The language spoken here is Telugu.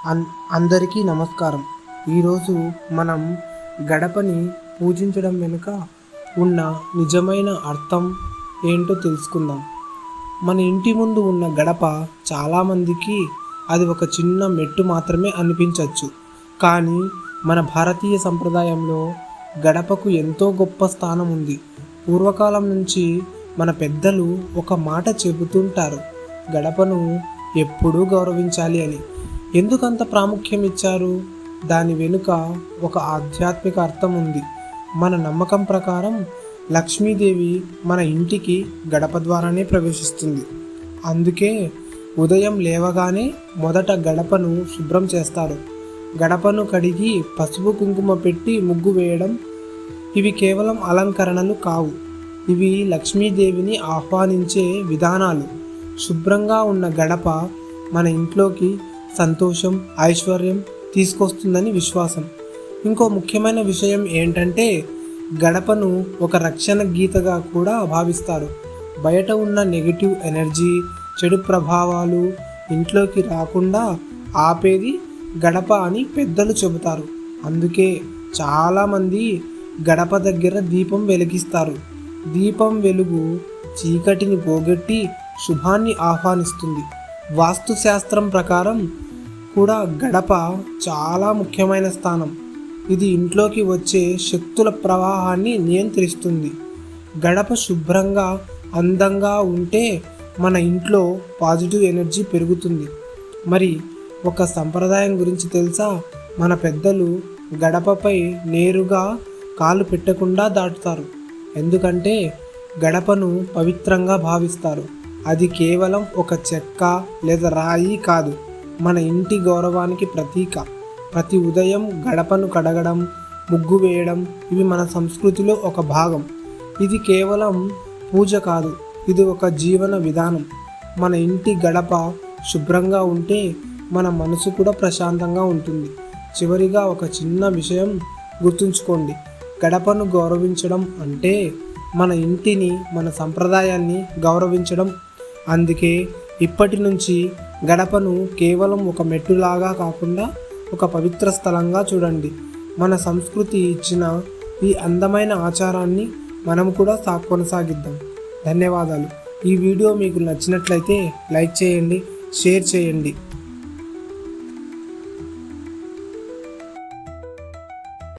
అందరికీ నమస్కారం. ఈరోజు మనం గడపని పూజించడం వెనుక ఉన్న నిజమైన అర్థం ఏంటో తెలుసుకుందాం. మన ఇంటి ముందు ఉన్న గడప చాలామందికి అది ఒక చిన్న మెట్టు మాత్రమే అనిపించవచ్చు. కానీ మన భారతీయ సంప్రదాయంలో గడపకు ఎంతో గొప్ప స్థానం ఉంది. పూర్వకాలం నుంచి మన పెద్దలు ఒక మాట చెబుతుంటారు, గడపను ఎప్పుడూ గౌరవించాలి అని. ఎందుకంత ప్రాముఖ్యం ఇచ్చారు? దాని వెనుక ఒక ఆధ్యాత్మిక అర్థం ఉంది. మన నమ్మకం ప్రకారం లక్ష్మీదేవి మన ఇంటికి గడప ద్వారానే ప్రవేశిస్తుంది. అందుకే ఉదయం లేవగానే మొదట గడపను శుభ్రం చేస్తారు. గడపను కడిగి పసుపు కుంకుమ పెట్టి ముగ్గు వేయడం, ఇవి కేవలం అలంకరణలు కావు. ఇవి లక్ష్మీదేవిని ఆహ్వానించే విధానాలు. శుభ్రంగా ఉన్న గడప మన ఇంట్లోకి సంతోషం, ఐశ్వర్యం తీసుకొస్తుందని విశ్వాసం. ఇంకో ముఖ్యమైన విషయం ఏంటంటే, గడపను ఒక రక్షణ గీతగా కూడా భావిస్తారు. బయట ఉన్న నెగిటివ్ ఎనర్జీ, చెడు ప్రభావాలు ఇంట్లోకి రాకుండా ఆపేది గడప అని పెద్దలు చెబుతారు. అందుకే చాలామంది గడప దగ్గర దీపం వెలిగిస్తారు. దీపం వెలుగు చీకటిని పోగొట్టి శుభాన్ని ఆహ్వానిస్తుంది. వాస్తుశాస్త్రం ప్రకారం కూడా గడప చాలా ముఖ్యమైన స్థానం. ఇది ఇంట్లోకి వచ్చే శక్తుల ప్రవాహాన్ని నియంత్రిస్తుంది. గడప శుభ్రంగా, అందంగా ఉంటే మన ఇంట్లో పాజిటివ్ ఎనర్జీ పెరుగుతుంది. మరి ఒక సంప్రదాయం గురించి తెలుసా? మన పెద్దలు గడపపై నేరుగా కాలు పెట్టకుండా దాటుతారు. ఎందుకంటే గడపను పవిత్రంగా భావిస్తారు. అది కేవలం ఒక చెక్క లేదా రాయి కాదు, మన ఇంటి గౌరవానికి ప్రతీక. ప్రతి ఉదయం గడపను కడగడం, ముగ్గు వేయడం, ఇవి మన సంస్కృతిలో ఒక భాగం. ఇది కేవలం పూజ కాదు, ఇది ఒక జీవన విధానం. మన ఇంటి గడప శుభ్రంగా ఉంటే మన మనసు కూడా ప్రశాంతంగా ఉంటుంది. చివరిగా ఒక చిన్న విషయం గుర్తుంచుకోండి, గడపను గౌరవించడం అంటే మన ఇంటిని, మన సంప్రదాయాన్ని గౌరవించడం. అందుకే ఇప్పటి నుంచి గడపను కేవలం ఒక మెట్టులాగా కాకుండా ఒక పవిత్ర స్థలంగా చూడండి. మన సంస్కృతి ఇచ్చిన ఈ అందమైన ఆచారాన్ని మనం కూడా కొనసాగిద్దాం. ధన్యవాదాలు. ఈ వీడియో మీకు నచ్చినట్లయితే లైక్ చేయండి, షేర్ చేయండి.